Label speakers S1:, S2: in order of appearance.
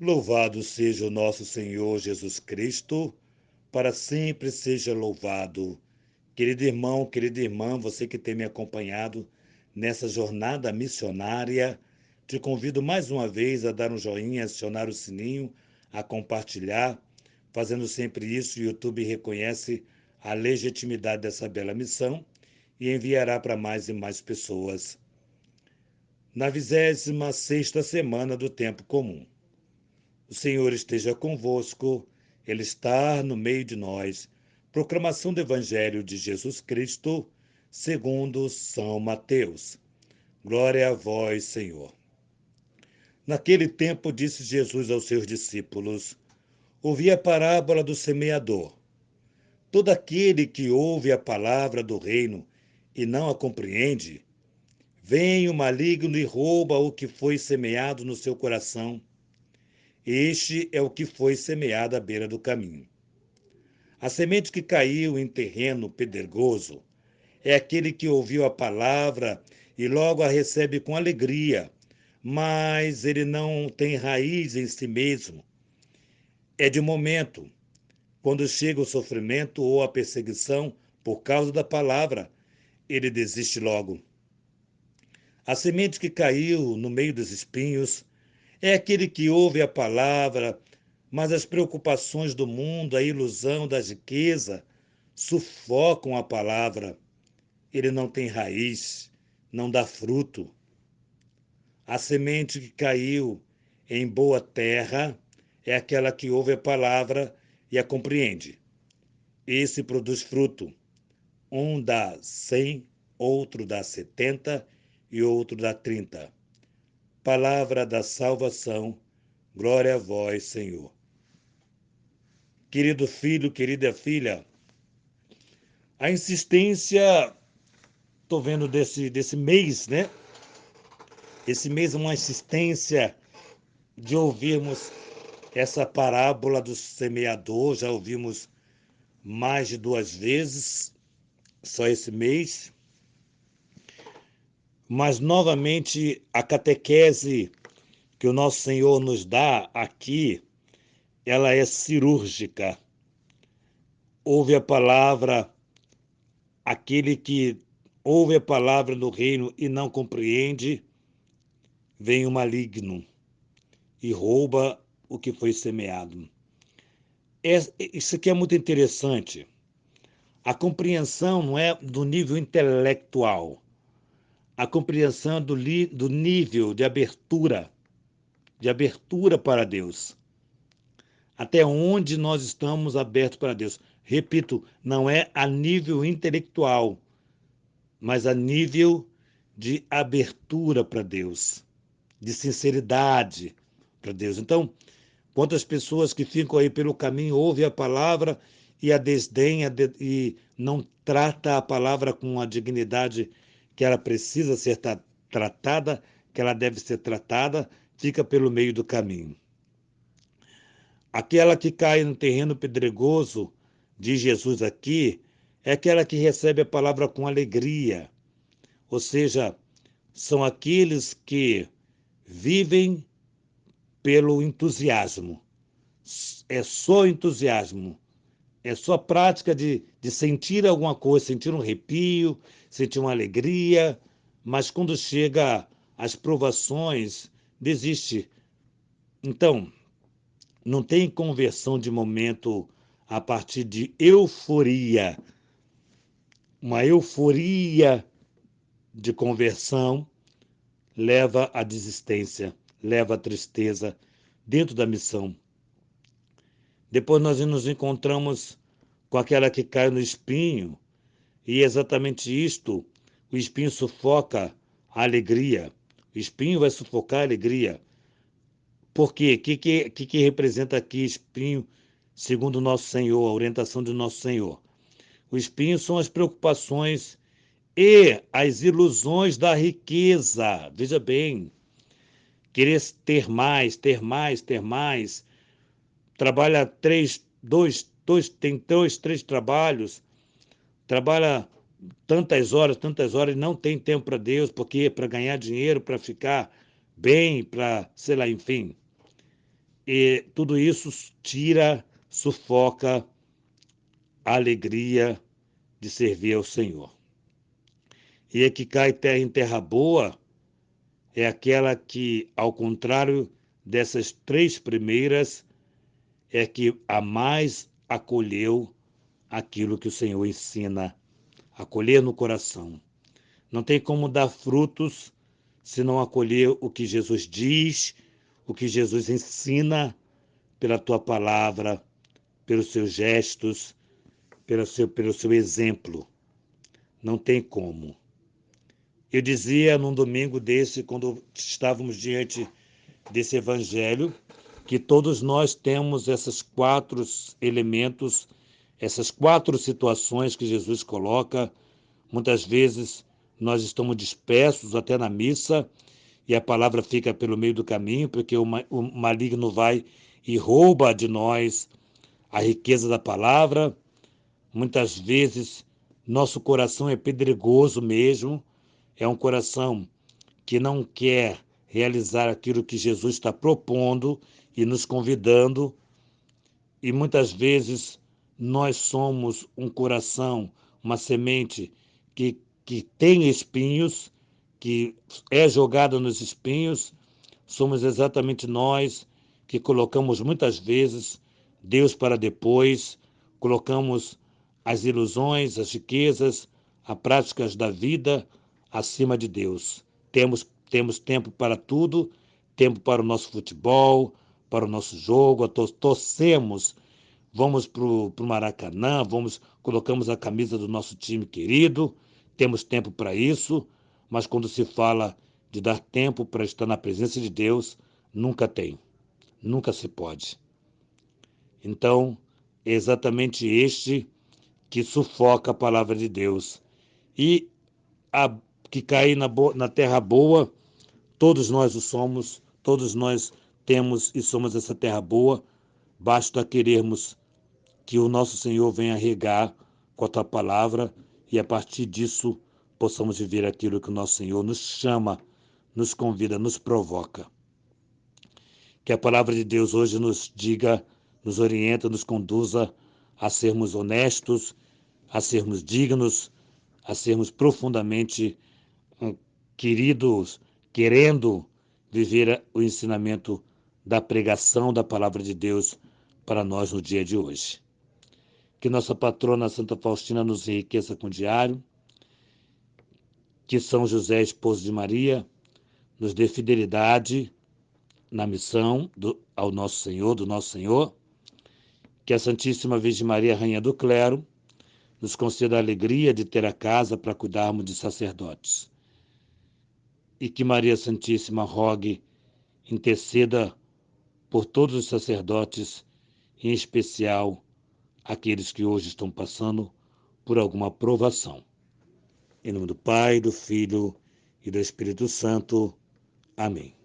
S1: Louvado seja o nosso Senhor Jesus Cristo, para sempre seja louvado. Querido irmão, querida irmã, você que tem me acompanhado nessa jornada missionária, te convido mais uma vez a dar um joinha, acionar o sininho, a compartilhar. Fazendo sempre isso, o YouTube reconhece a legitimidade dessa bela missão e enviará para mais e mais pessoas. Na 26ª semana do tempo comum. O Senhor esteja convosco, Ele está no meio de nós. Proclamação do Evangelho de Jesus Cristo, segundo São Mateus. Glória a vós, Senhor. Naquele tempo disse Jesus aos seus discípulos: Ouvi a parábola do semeador. Todo aquele que ouve a palavra do reino e não a compreende, vem o maligno e rouba o que foi semeado no seu coração. Este é o que foi semeado à beira do caminho. A semente que caiu em terreno pedregoso é aquele que ouviu a palavra e logo a recebe com alegria, mas ele não tem raiz em si mesmo. É de momento, quando chega o sofrimento ou a perseguição por causa da palavra, ele desiste logo. A semente que caiu no meio dos espinhos é aquele que ouve a palavra, mas as preocupações do mundo, a ilusão da riqueza, sufocam a palavra. Ele não tem raiz, não dá fruto. A semente que caiu em boa terra é aquela que ouve a palavra e a compreende. Esse produz fruto. Um dá 100, outro dá 70 e outro dá 30. Palavra da salvação, glória a vós, Senhor. Querido filho, querida filha, a insistência, estou vendo desse mês, né? Esse mês é uma insistência de ouvirmos essa parábola do semeador, já ouvimos mais de 2 vezes, só esse mês. Mas, novamente, a catequese que o nosso Senhor nos dá aqui, ela é cirúrgica. Ouve a palavra, aquele que ouve a palavra no reino e não compreende, vem o maligno e rouba o que foi semeado. Isso aqui é muito interessante. A compreensão não é do nível intelectual, a compreensão do nível de abertura para Deus. Até onde nós estamos abertos para Deus. Repito, não é a nível intelectual, mas a nível de abertura para Deus, de sinceridade para Deus. Então, quantas pessoas que ficam aí pelo caminho, ouvem a palavra e a desdenha e não trata a palavra com a dignidade que ela precisa ser tratada, que ela deve ser tratada, fica pelo meio do caminho. Aquela que cai no terreno pedregoso, diz Jesus aqui, é aquela que recebe a palavra com alegria. Ou seja, são aqueles que vivem pelo entusiasmo. É só entusiasmo. É só prática de sentir alguma coisa, sentir um arrepio, sentir uma alegria, mas quando chega às provações, desiste. Então, não tem conversão de momento a partir de euforia. Uma euforia de conversão leva à desistência, leva à tristeza dentro da missão. Depois nós nos encontramos com aquela que cai no espinho, e é exatamente isto, o espinho sufoca a alegria. O espinho vai sufocar a alegria. Por quê? O que representa aqui espinho, segundo o nosso Senhor, a orientação do nosso Senhor? O espinho são as preocupações e as ilusões da riqueza. Veja bem, querer ter mais, ter mais, ter mais. Trabalha tem dois, três trabalhos, trabalha tantas horas e não tem tempo para Deus, porque para ganhar dinheiro, para ficar bem, para, sei lá, enfim. E tudo isso tira, sufoca a alegria de servir ao Senhor. E a que cai em terra boa é aquela que, ao contrário dessas três primeiras, é que a mais acolheu aquilo que o Senhor ensina, acolher no coração. Não tem como dar frutos se não acolher o que Jesus diz, o que Jesus ensina pela tua palavra, pelos seus gestos, pelo seu exemplo. Não tem como. Eu dizia num domingo desse, quando estávamos diante desse evangelho, que todos nós temos esses quatro elementos, essas quatro situações que Jesus coloca. Muitas vezes nós estamos dispersos até na missa e a palavra fica pelo meio do caminho, porque o maligno vai e rouba de nós a riqueza da palavra. Muitas vezes nosso coração é pedregoso mesmo, é um coração que não quer realizar aquilo que Jesus está propondo e nos convidando, e muitas vezes nós somos um coração, uma semente que tem espinhos, que é jogada nos espinhos. Somos exatamente nós que colocamos muitas vezes Deus para depois, colocamos as ilusões, as riquezas, as práticas da vida acima de Deus. Temos tempo para tudo, tempo para o nosso futebol, para o nosso jogo, torcemos, vamos para o Maracanã, colocamos a camisa do nosso time querido, temos tempo para isso, mas quando se fala de dar tempo para estar na presença de Deus, nunca tem, nunca se pode. Então, é exatamente este que sufoca a palavra de Deus. E a que cair na terra boa, todos nós o somos, todos nós temos e somos essa terra boa, basta querermos que o nosso Senhor venha regar com a tua palavra e a partir disso possamos viver aquilo que o nosso Senhor nos chama, nos convida, nos provoca. Que a palavra de Deus hoje nos diga, nos orienta, nos conduza a sermos honestos, a sermos dignos, a sermos profundamente queridos, querendo viver o ensinamento da pregação da palavra de Deus para nós no dia de hoje. Que nossa patrona Santa Faustina nos enriqueça com o diário, que São José, esposo de Maria, nos dê fidelidade na missão ao nosso Senhor, do nosso Senhor, que a Santíssima Virgem Maria, Rainha do Clero, nos conceda a alegria de ter a casa para cuidarmos de sacerdotes. E que Maria Santíssima rogue, interceda por todos os sacerdotes, em especial aqueles que hoje estão passando por alguma provação. Em nome do Pai, do Filho e do Espírito Santo. Amém.